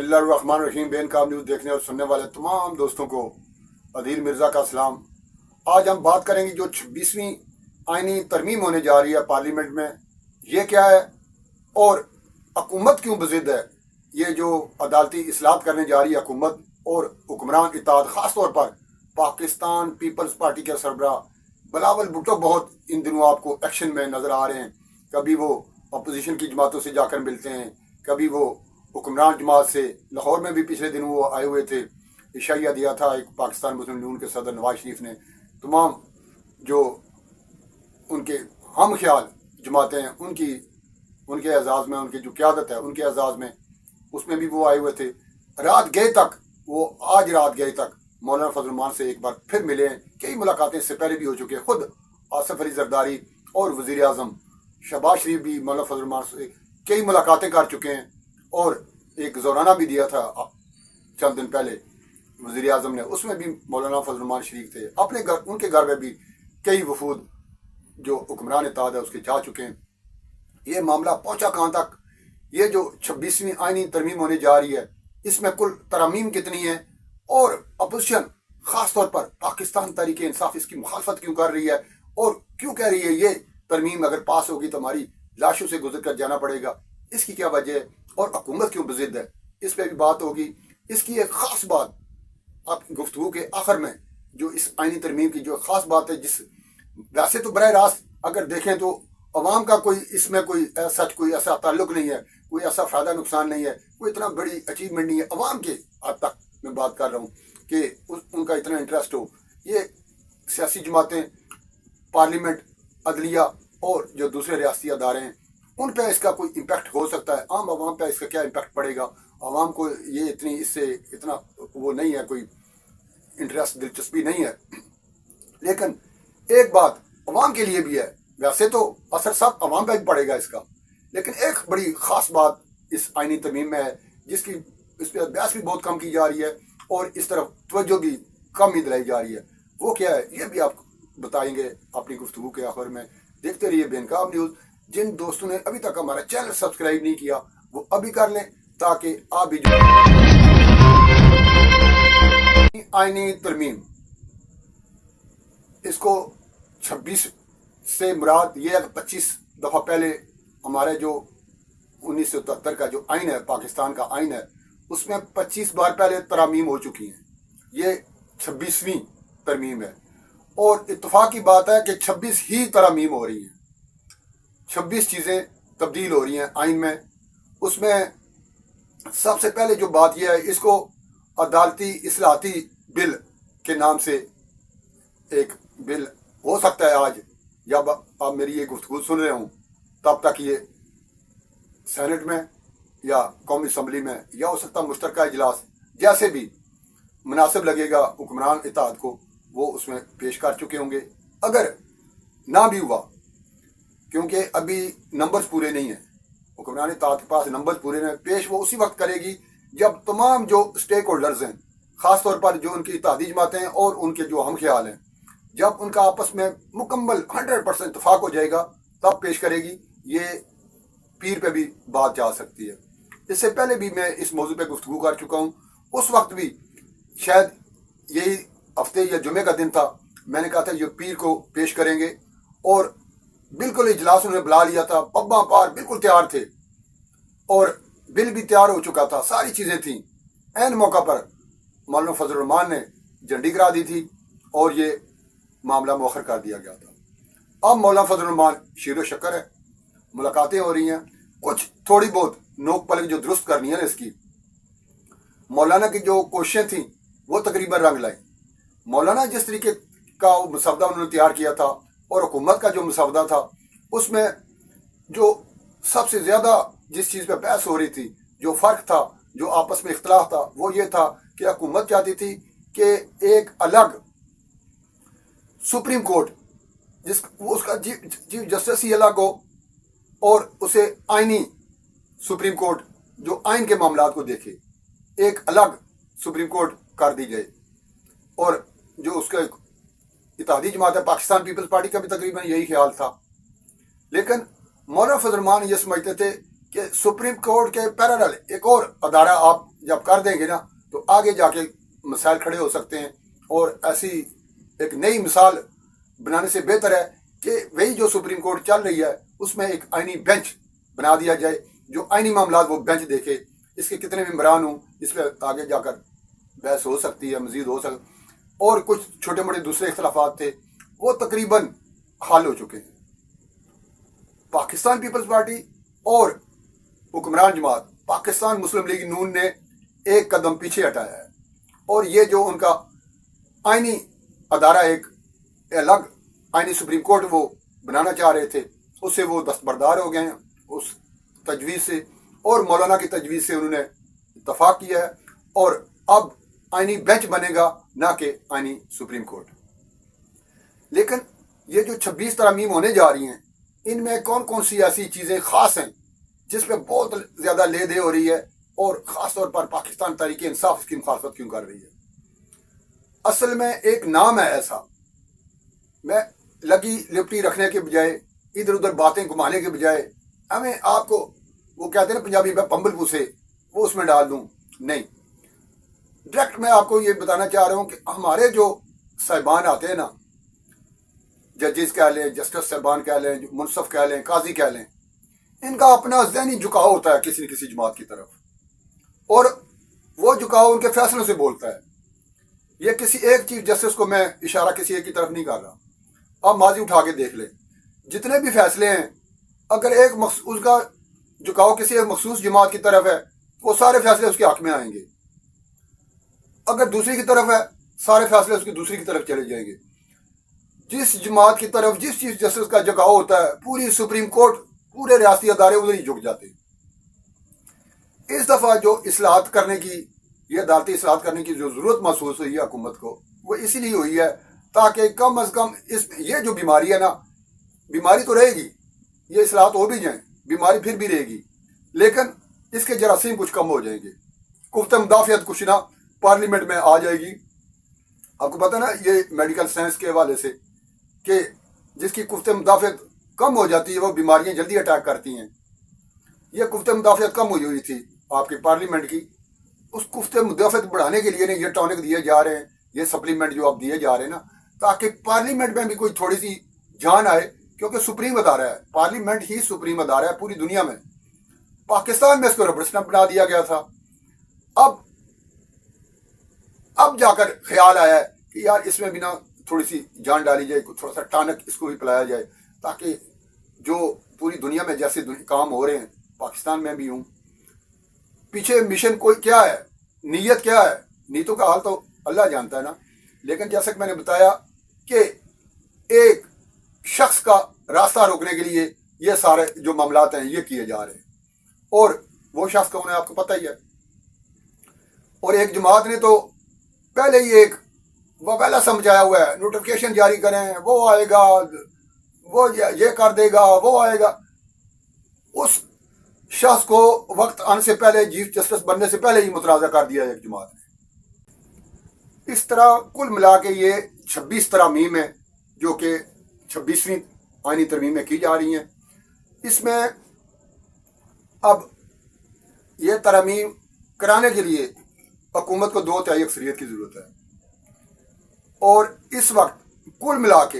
बिस्मिल्लाहिर्रहमानिर्रहीम। बेन काम न्यूज़ देखने और सुनने वाले तमाम दोस्तों को अदील मिर्ज़ा का सलाम। आज हम बात करेंगे जो 26वीं आइनी तरमीम होने जा रही है पार्लियामेंट में, ये क्या है और हुकूमत क्यों बज़िद है। ये जो अदालती इस्लाहत करने जा रही है हुकूमत और हुक्मरान इत्तेहाद, ख़ास तौर पर पाकिस्तान पीपल्स पार्टी के सरबराह बिलावल भुट्टो बहुत इन दिनों आपको एक्शन में नज़र आ रहे हैं। कभी वो अपोजिशन की जमातों से जाकर मिलते हैं, कभी वो हुक्मरान जमात से। लाहौर में भी पिछले दिनों वो आए हुए थे, इशाइया दिया था एक पाकिस्तान मुस्लिम लीग के सदर नवाज शरीफ ने। तमाम जो उनके हम ख्याल जमातें हैं उनके एजाज़ में, उनकी जो क़यादत है उनके एजाज़ में, उसमें भी वो आए हुए थे। रात गए तक वो आज रात गए तक मौलाना फजल रहमान से एक बार फिर मिले हैं। कई मुलाकातें इससे पहले भी हो चुकी हैं। खुद आसिफ अली जरदारी और वज़ीर आज़म शहबाज शरीफ भी मौलाना फजल रहमान से कई मुलाकातें कर चुके हैं और एक ज़ोराना भी दिया था चंद दिन पहले वज़ीर आज़म ने, उसमें भी मौलाना फजल रहमान शरीफ थे। अपने घर, उनके घर में भी कई वफूद जो हुक्मरान इत्तेहाद है उसके जा चुके हैं। ये मामला पहुंचा कहाँ तक, ये जो 26वीं आइनी तरमीम होने जा रही है इसमें कुल तरमीम कितनी है और अपोजिशन ख़ास तौर पर पाकिस्तान तहरीक इंसाफ इसकी मुखालफत क्यों कर रही है और क्यों कह रही है ये तरमीम अगर पास होगी तो हमारी लाशों से गुजर कर जाना पड़ेगा, इसकी क्या वजह है और हुकूमत क्यों बज़िद है, इस पर भी बात होगी। इसकी एक ख़ास बात आप गुफ्तगू के आखिर में जो इस आइनी तरमीम की जो ख़ास बात है, जिस वैसे तो बरह रास्त अगर देखें तो अवाम का कोई इसमें कोई ऐसा ताल्लुक नहीं है, कोई ऐसा फ़ायदा नुकसान नहीं है, कोई इतना बड़ी अचीवमेंट नहीं है अवाम के हद तक मैं बात कर रहा हूँ कि उनका इतना इंटरेस्ट हो। ये सियासी जमातें, पार्लियामेंट, अदलिया और जो दूसरे रियासती अदारे हैं उन पर इसका कोई इम्पैक्ट हो सकता है। आम आवाम पर इसका क्या इम्पैक्ट पड़ेगा, आवाम को ये इससे इतना वो नहीं है, कोई इंटरेस्ट दिलचस्पी नहीं है। लेकिन एक बात अवाम के लिए भी है, वैसे तो असर सब अवाम पर भी पड़ेगा इसका, लेकिन एक बड़ी ख़ास बात इस आइनी तरमीम में है जिसकी इस पर बहस भी बहुत कम की जा रही है और इस तरफ तवज्जो भी कम ही दिलाई जा रही है। वो क्या है ये भी आप बताएंगे अपनी गुफ्तगू के आखिर में। देखते रहिए बेनकाब न्यूज़। जिन दोस्तों ने अभी तक हमारा चैनल सब्सक्राइब नहीं किया वो अभी कर लें ताकि आप भी जो आइनी तरमीम इसको 26 से मुराद ये 25 दफ़ा पहले हमारे जो 1973 का जो आइन है, पाकिस्तान का आइन है, उसमें 25 बार पहले तरामीम हो चुकी हैं। ये 26वीं तरमीम है और इत्तफाक की बात है कि 26 ही तरामीम हो रही हैं, 26 चीज़ें तब्दील हो रही हैं आइन में। उसमें सबसे पहले जो बात यह है, इसको अदालती इस्लाहती बिल के नाम से एक बिल हो सकता है आज जब आप मेरी ये गुफ्तगू सुन रहे हों तब तक ये सेनेट में या कौमी असम्बली में या हो सकता मुश्तरका इजलास जैसे भी मुनासिब लगेगा हुक्मरान इत्तेहाद को वो उसमें पेश कर चुके होंगे। अगर ना भी हुआ, क्योंकि अभी नंबर्स पूरे नहीं हैं, हुक्मरान इत्तेहाद के पास नंबर्स पूरे नहीं, पेश वो उसी वक्त करेगी जब तमाम जो स्टेक होल्डर्स हैं, ख़ास तौर पर जो उनकी इत्तेहादी जमातें हैं और उनके जो हम ख्याल हैं, जब उनका आपस में मुकम्मल 100% इत्तफाक हो जाएगा तब पेश करेगी। ये पीर पे भी बात जा सकती है। इससे पहले भी मैं इस मौजू पे गुफ्तगू कर चुका हूँ, उस वक्त भी शायद यही हफ्ते या जुमे का दिन था, मैंने कहा था ये पीर को पेश करेंगे और बिल्कुल इजलास उन्होंने बुला लिया था, पब्बा पार बिल्कुल तैयार थे और बिल भी तैयार हो चुका था, सारी चीज़ें थीं। ऐन मौका पर मौलाना फजल रहमान ने झंडी गिरा दी थी और ये मामला मौखर कर दिया गया था। अब मौलाना फजल रहमान शीरो शक्कर है, मुलाकातें हो रही हैं, कुछ थोड़ी बहुत नोक पलक जो दुरुस्त करनी है इसकी। मौलाना की जो कोशिशें थी वो तकरीबन रंग लाई। मौलाना जिस तरीके का मसवदा उन्होंने तैयार किया था और हुकूमत का जो मसवदा था उसमें जो सबसे ज़्यादा जिस चीज़ पर बहस हो रही थी, जो फ़र्क था, जो आपस में इख्तलाफ था, वो ये था कि हुकूमत चाहती थी कि एक अलग सुप्रीम कोर्ट उसका चीफ जस्टिस ही अलग हो और उसे आइनी सुप्रीम कोर्ट जो आइन के मामलात को देखे, एक अलग सुप्रीम कोर्ट कर दी जाए। और जो उसका इत्तेहादी जमात है पाकिस्तान पीपल्स पार्टी का भी तकरीबन यही ख्याल था। लेकिन मौलाना फजल रहमान ये समझते थे کہ सुप्रीम कोर्ट के पैरेलल एक और अदारा आप जब कर देंगे ना तो आगे जाके मसाइल खड़े हो सकते हैं, और ऐसी एक नई मिसाल बनाने से बेहतर है कि वही जो सुप्रीम कोर्ट चल रही है उसमें एक आईनी बेंच बना दिया जाए, जो आईनी मामला वो बेंच देखे, इसके कितने मेंबरान हों, इस पर आगे जाकर बहस हो सकती है, मजीद हो सकती। और कुछ छोटे मोटे दूसरे इख्तलाफात थे वो तकरीबन हल हो चुके हैं। पाकिस्तान पीपल्स पार्टी और हुक्मरान जमात पाकिस्तान मुस्लिम लीग नून ने एक कदम पीछे हटाया है, और ये जो उनका आईनी अदारा एक अलग आईनी सुप्रीम कोर्ट वो बनाना चाह रहे थे उससे वो दस्तबरदार हो गए हैं उस तजवीज़ से, और मौलाना की तजवीज़ से उन्होंने इत्तफाक किया है, और अब आईनी बेंच बनेगा ना कि आईनी सुप्रीम कोर्ट। लेकिन ये जो 26 तरमीम होने जा रही हैं इनमें कौन कौन सी ऐसी चीज़ें ख़ास हैं जिस पे बहुत ज़्यादा ले दे हो रही है, और ख़ास तौर पर पाकिस्तान तहरीक इंसाफ इसकी मुखालफत क्यों कर रही है? असल में एक नाम है ऐसा, मैं लगी लिपटी रखने के बजाय, इधर उधर बातें घुमाने के बजाय, हमें आपको वो कहते हैं ना पंजाबी में पंबल पूसे, वो उसमें डाल दूं, नहीं, डायरेक्ट मैं आपको ये बताना चाह रहा हूँ कि हमारे जो साहिबान आते हैं ना, जजेस कह लें, जस्टिस साहिबान कह लें, मुनसफ कह लें, काजी कह लें, इनका अपना ज़हनी झुकाव होता है किसी न किसी जमात की तरफ, और वो झुकाव उनके फैसलों से बोलता है। ये किसी एक चीफ जस्टिस को मैं इशारा किसी एक की तरफ नहीं कर रहा, आप माजी उठा के देख लें, जितने भी फैसले हैं अगर एक उसका झुकाव किसी एक मखसूस जमात की तरफ है वो सारे फैसले उसके हक में आएंगे, अगर दूसरी की तरफ है सारे फैसले उसकी दूसरी की तरफ चले जाएंगे। जिस जमात की तरफ जिस चीफ जस्टिस का झुकाव होता है पूरी सुप्रीम कोर्ट, पूरे रियासती अदारे उधर ही झुक जाते हैं। इस दफ़ा जो इस्लाहत करने की, ये अदालती इस्लाहत करने की जो ज़रूरत महसूस हुई है हुकूमत को, वो इसीलिए हुई है ताकि कम अज़ कम इस ये जो बीमारी है ना, बीमारी तो रहेगी, ये इस्लाहत हो भी जाए बीमारी फिर भी रहेगी, लेकिन इसके जरासीम कुछ कम हो जाएंगे, कुफ्ता मुदाफ़ियत कुछ ना पार्लियामेंट में आ जाएगी। आपको पता ना ये मेडिकल साइंस के हवाले से कि जिसकी कुफ्ता मुदाफ़ियत कम हो जाती है वो बीमारियां जल्दी अटैक करती हैं। ये कुफ्ता मुदाफ़ियत कम हुई थी आपकी पार्लियामेंट की, उस कुफ्ता मुदाफ़ियत बढ़ाने के लिए ना ये टॉनिक दिए जा रहे हैं, ये सप्लीमेंट जो आप दिए जा रहे हैं ना, ताकि पार्लियामेंट में भी कोई थोड़ी सी जान आए, क्योंकि सुप्रीम अदारा है, पार्लियामेंट ही सुप्रीम अदारा है पूरी दुनिया में। पाकिस्तान में इसको रबड़ स्टैंप बना दिया गया था, अब जाकर ख्याल आया है कि यार इसमें भी ना थोड़ी सी जान डाली जाए, थोड़ा सा टॉनिक इसको भी पिलाया जाए, ताकि जो पूरी दुनिया में जैसे काम हो रहे हैं पाकिस्तान में भी हूँ। पीछे मिशन कोई क्या है, नीयत क्या है, नीयतों का हाल तो अल्लाह जानता है ना, लेकिन जैसा कि मैंने बताया कि एक शख्स का रास्ता रोकने के लिए ये सारे जो मामलात हैं ये किए जा रहे हैं, और वो शख्स कौन है आपको पता ही है। और एक जमात ने तो पहले ही एक वबैला समझाया हुआ है, नोटिफिकेशन जारी करें, वो आएगा, वो ये कर देगा, वो आएगा। उस शख्स को वक्त आने से पहले, चीफ जस्टिस बनने से पहले ही मुतराजा कर दिया एक जमात ने। इस तरह कुल मिला के ये 26 तरमीम है जो कि 26वीं आईनी तरमीमें की जा रही हैं। इसमें अब ये तरमीम कराने के लिए हुकूमत को 2/3 अक्सरियत की ज़रूरत है, और इस वक्त कुल मिला के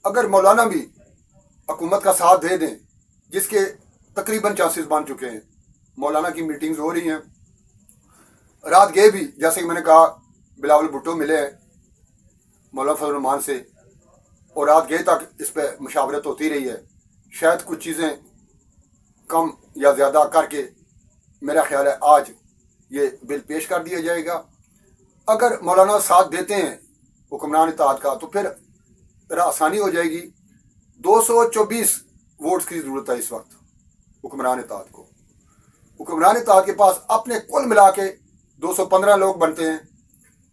अगर मौलाना भी हुकूमत का साथ दे दें, जिसके तकरीबन चांसेस बन चुके हैं, मौलाना की मीटिंग्स हो रही हैं, रात गए भी जैसे कि मैंने कहा बिलावल भुट्टो मिले हैं मौलाना फजल रहमान से, और रात गए तक इस पर मुशावरत होती रही है। शायद कुछ चीज़ें कम या ज़्यादा करके मेरा ख्याल है आज ये बिल पेश कर दिया जाएगा। अगर मौलाना साथ देते हैं हुक्मरान इत्तेहाद का तो फिर आसानी हो जाएगी। 224 वोट्स की ज़रूरत है इस वक्त हुक्मरान इत्तेहाद को। हुक्मरान इत्तेहाद के पास अपने कुल मिला के 215 लोग बनते हैं,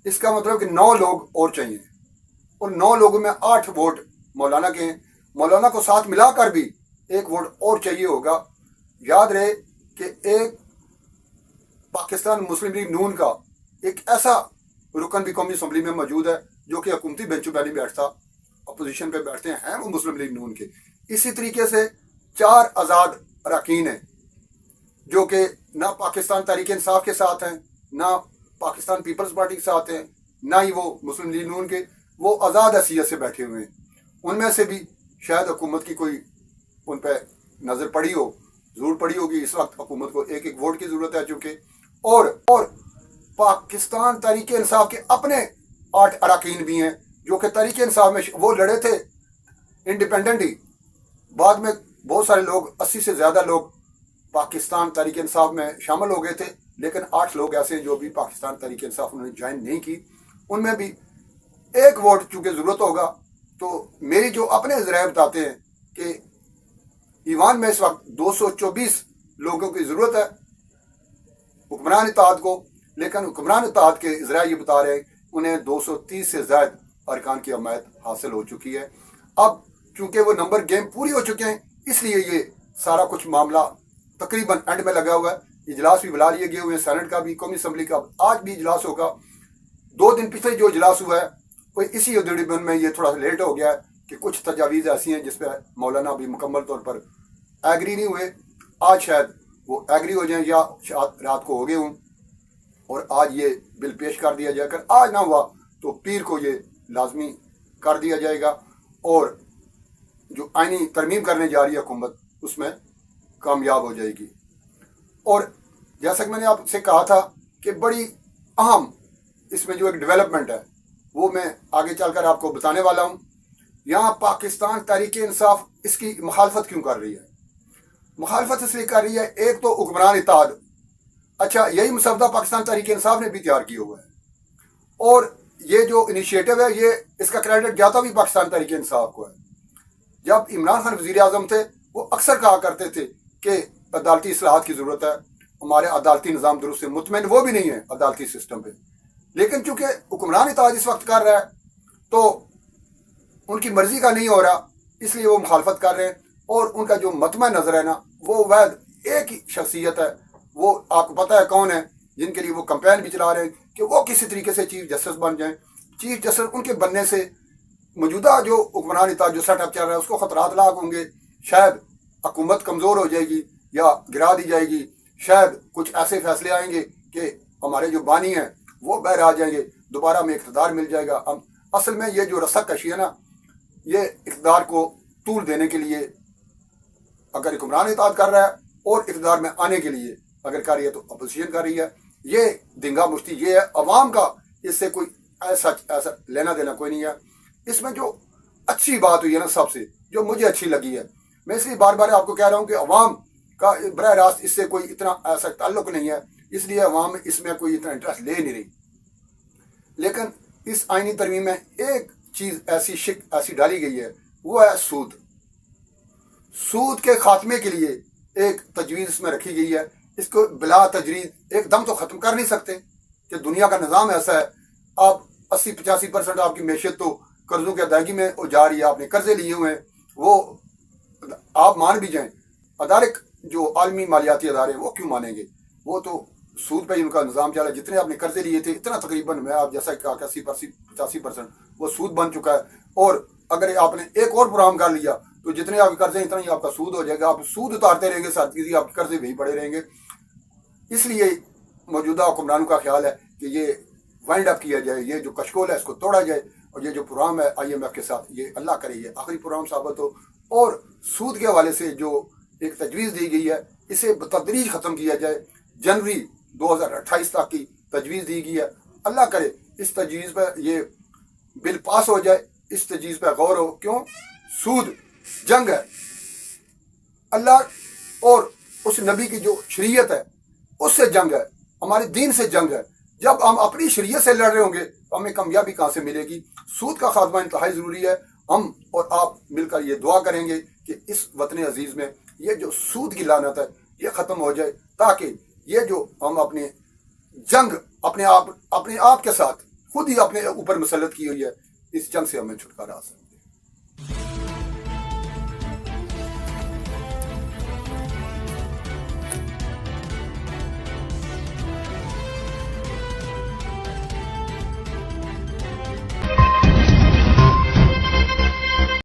इसका मतलब कि 9 लोग और चाहिए, और 9 लोगों में 8 वोट मौलाना के हैं। मौलाना को साथ मिलाकर भी 1 वोट और चाहिए होगा। याद रहे कि एक पाकिस्तान मुस्लिम लीग नून का एक ऐसा रुकन भी कौमी असम्बली में मौजूद है जो कि हुकूमती बेंचों पर नहीं बैठता, अपोजिशन पे बैठते हैं वो मुस्लिम लीग नून के। इसी तरीके से 4 आज़ाद अरकान हैं جو کہ نہ پاکستان تحریک انصاف کے ساتھ ہیں، نہ پاکستان پیپلز پارٹی کے ساتھ ہیں، نہ ہی وہ مسلم لیگ نون کے، وہ آزاد حیثیت سے بیٹھے ہوئے ہیں۔ ان میں سے بھی شاید حکومت کی کوئی ان پہ نظر پڑی ہو، ضرور پڑی ہوگی۔ اس وقت حکومت کو ایک ایک ووٹ کی ضرورت ہے چونکہ، اور پاکستان تحریک انصاف کے اپنے 8 اراکین بھی ہیں جو کہ تحریک انصاف میں وہ لڑے تھے انڈیپینڈنٹلی۔ بعد میں بہت سارے لوگ، 80 سے زیادہ لوگ پاکستان تحریک انصاف میں شامل ہو گئے تھے، لیکن 8 لوگ ایسے ہیں جو بھی پاکستان تحریک انصاف انہوں نے جوائن نہیں کی۔ ان میں بھی ایک ووٹ چونکہ ضرورت ہوگا، تو میری جو اپنے ذرائع بتاتے ہیں کہ ایوان میں اس وقت 224 لوگوں کی ضرورت ہے حکمران اتحاد کو، لیکن حکمران اتحاد کے ذرائع یہ بتا رہے ہیں انہیں 230 سے زائد ارکان کی حمایت حاصل ہو چکی ہے۔ اب چونکہ وہ نمبر گیم پوری ہو چکے ہیں، اس لیے یہ سارا کچھ معاملہ تقریباً اینڈ میں لگا ہوا ہے۔ اجلاس بھی بلا لیے گئے ہوئے ہیں، سینٹ کا بھی، قومی اسمبلی کا آج بھی اجلاس ہوگا۔ 2 دن پچھلے جو اجلاس ہوا ہے وہ اسی ادھیڑ میں یہ تھوڑا لیٹ ہو گیا ہے کہ کچھ تجاویز ایسی ہیں جس پہ مولانا بھی مکمل طور پر ایگری نہیں ہوئے۔ آج شاید وہ ایگری ہو جائیں یا شاید رات کو ہو گئے ہوں، اور آج یہ بل پیش کر دیا جائے گا۔ آج نہ ہوا تو پیر کو یہ لازمی کر دیا جائے گا، اور جو آئینی ترمیم کرنے جا رہی ہے حکومت اس میں کامیاب ہو جائے گی۔ اور جیسا کہ میں نے آپ سے کہا تھا کہ بڑی اہم اس میں جو ایک ڈیولپمنٹ ہے وہ میں آگے چل کر آپ کو بتانے والا ہوں۔ یہاں پاکستان تحریک انصاف اس کی مخالفت کیوں کر رہی ہے؟ مخالفت اس لیے کر رہی ہے، ایک تو حکمران اتحاد، اچھا یہی مسودہ پاکستان تحریک انصاف نے بھی تیار کیا ہوا ہے، اور یہ جو انیشیٹو ہے یہ اس کا کریڈٹ جاتا بھی پاکستان تحریک انصاف کو ہے۔ جب عمران خان وزیر اعظم تھے وہ اکثر کہا کرتے تھے کہ عدالتی اصلاحات کی ضرورت ہے، ہمارے عدالتی نظام درست سے مطمئن وہ بھی نہیں ہے عدالتی سسٹم پہ، لیکن چونکہ حکمران اتحاد اس وقت کر رہا ہے تو ان کی مرضی کا نہیں ہو رہا، اس لیے وہ مخالفت کر رہے ہیں۔ اور ان کا جو مطمع نظر ہے نا، وہ واحد ایک ہی شخصیت ہے، وہ آپ کو پتہ ہے کون ہے، جن کے لیے وہ کمپین بھی چلا رہے ہیں کہ وہ کسی طریقے سے چیف جسٹس بن جائیں۔ چیف جسٹس ان کے بننے سے موجودہ جو حکمران اتحاد جو سیٹ اپ چل رہا ہے اس کو خطرات لاحق ہوں گے، شاید حکومت کمزور ہو جائے گی یا گرا دی جائے گی، شاید کچھ ایسے فیصلے آئیں گے کہ ہمارے جو بانی ہیں وہ باہر آ جائیں گے، دوبارہ ہمیں اقتدار مل جائے گا۔ اصل میں یہ جو رسک کشی ہے نا، یہ اقتدار کو طول دینے کے لیے اگر حکمران اتحاد کر رہا ہے، اور اقتدار میں آنے کے لیے اگر کر رہی ہے تو اپوزیشن کر رہی ہے۔ یہ دنگا مشتی یہ ہے، عوام کا اس سے کوئی ایسا لینا دینا کوئی نہیں ہے۔ اس میں جو اچھی بات ہوئی ہے نا، سب سے جو مجھے اچھی لگی ہے، میں اس لیے بار بار آپ کو کہہ رہا ہوں کہ عوام کا براہ راست اس سے کوئی اتنا ایسا تعلق نہیں ہے، اس لیے عوام اس میں کوئی اتنا انٹرسٹ لے نہیں رہی، لیکن اس آئینی ترمیم میں ایک چیز ایسی ڈالی گئی ہے، وہ ہے سود۔ سود کے خاتمے کے لیے ایک تجویز اس میں رکھی گئی ہے۔ اس کو بلا تجرید ایک دم تو ختم کر نہیں سکتے کہ دنیا کا نظام ایسا ہے، آپ 80-85% آپ کی معیشت تو قرضوں کی ادائیگی میں جا رہی ہے، آپ نے قرضے لیے ہوئے ہیں، وہ آپ مان بھی جائیں، ادارے جو عالمی مالیاتی ادارے وہ کیوں مانیں گے، وہ تو سود پہ ان کا نظام چلا ہے۔ جتنے آپ نے قرضے لیے تھے اتنا تقریباً میں آپ جیسا کہا کہ 80-85% وہ سود بن چکا ہے، اور اگر آپ نے ایک اور پروگرام کر لیا تو جتنے آپ کے قرضے اتنا ہی آپ کا سود ہو جائے گا، آپ سود اتارتے رہیں گے، ساتھ کسی آپ کے قرضے وہی پڑے رہیں گے۔ اس لیے موجودہ حکمرانوں کا خیال ہے کہ یہ وائنڈ اپ کیا جائے، یہ جو کشکول ہے اس کو توڑا جائے، اور یہ جو پروگرام ہے IMF کے ساتھ، یہ اللہ کرے یہ آخری پروگرام ثابت ہو، اور سود کے حوالے سے جو ایک تجویز دی گئی ہے اسے بتدریج ختم کیا جائے۔ جنوری 2028 تک کی تجویز دی گئی ہے، اللہ کرے اس تجویز پہ یہ بل پاس ہو جائے، اس تجویز پہ غور ہو۔ کیوں؟ سود جنگ ہے اللہ اور اس نبی کی جو شریعت ہے اس سے جنگ ہے، ہمارے دین سے جنگ ہے۔ جب ہم اپنی شریعت سے لڑ رہے ہوں گے تو ہمیں کامیابی کہاں سے ملے گی؟ سود کا خاتمہ انتہائی ضروری ہے۔ ہم اور آپ مل کر یہ دعا کریں گے کہ اس وطن عزیز میں یہ جو سود کی لعنت ہے یہ ختم ہو جائے، تاکہ یہ جو ہم اپنے جنگ اپنے آپ کے ساتھ خود ہی اپنے اوپر مسلط کی ہوئی ہے، اس جنگ سے ہمیں چھٹکارا حاصل